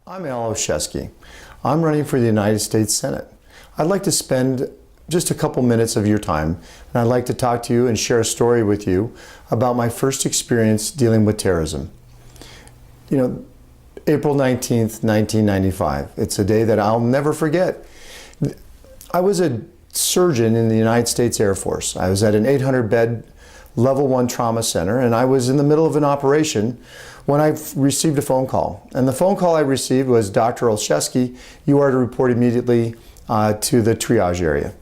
I'm Olszewski. I'm running for the United States Senate. I'd like to spend just a couple minutes of your time, and I'd like to talk to you and share a story with you about my first experience dealing with terrorism. You know, April 19th, 1995. It's a day that I'll never forget. I was a surgeon in the United States Air Force. I was at an 800-bed level 1 trauma center, and I was in the middle of an operation when I received a phone call. And the phone call I received was, "Dr. Olszewski, you are to report immediately to the triage area."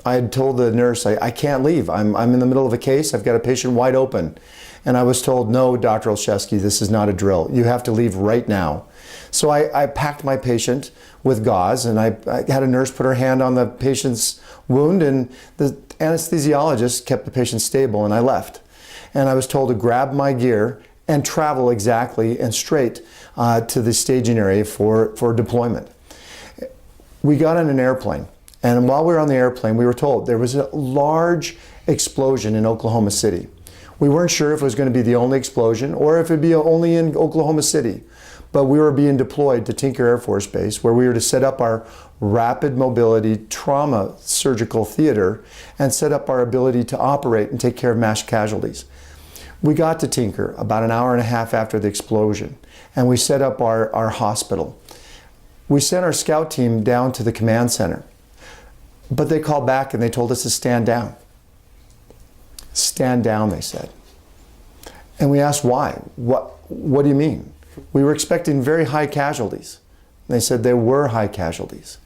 I had told the nurse, I can't leave. I'm in the middle of a case. I've got a patient wide open. And I was told, "No, Dr. Olszewski, this is not a drill. You have to leave right now." So I packed my patient with gauze, and I had a nurse put her hand on the patient's wound, and the anesthesiologist kept the patient stable, and I left. And I was told to grab my gear and travel exactly and straight to the staging area for deployment. We got on an airplane, and while we were on the airplane, we were told there was a large explosion in Oklahoma City. We weren't sure if it was going to be the only explosion or if it'd be only in Oklahoma City, but we were being deployed to Tinker Air Force Base, where we were to set up our rapid mobility trauma surgical theater and set up our ability to operate and take care of mass casualties. We got to Tinker about an hour and a half after the explosion, and we set up our hospital. We sent our scout team down to the command center, but they called back and they told us to stand down. Stand down, they said. And we asked why. What do you mean? We were expecting very high casualties. And they said there were high casualties,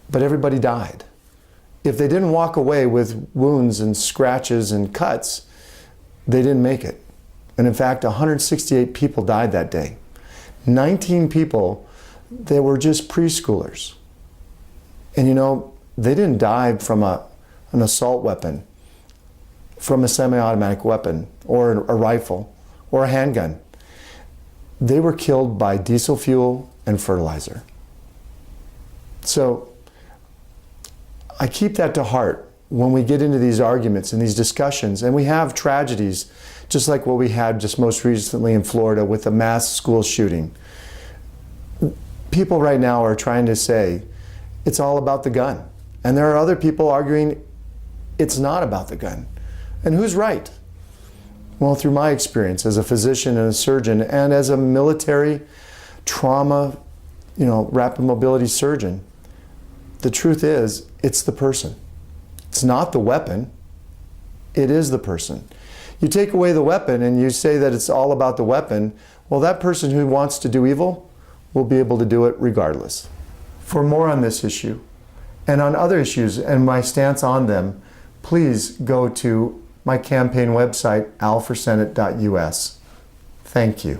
but everybody died. If they didn't walk away with wounds and scratches and cuts, they didn't make it. And in fact, 168 people died that day. 19 people, they were just preschoolers. And you know, they didn't die from an assault weapon, from a semi-automatic weapon, or a rifle, or a handgun. They were killed by diesel fuel and fertilizer. So I keep that to heart when we get into these arguments and these discussions, and we have tragedies just like what we had just most recently in Florida with the mass school shooting. People right now are trying to say it's all about the gun, and there are other people arguing it's not about the gun. And who's right? Well, through my experience as a physician and a surgeon and as a military trauma, rapid mobility surgeon, the truth is it's the person. It's not the weapon, it is the person. You take away the weapon and you say that it's all about the weapon, well, that person who wants to do evil will be able to do it regardless. For more on this issue and on other issues and my stance on them, please go to my campaign website, alforsenate.us. Thank you.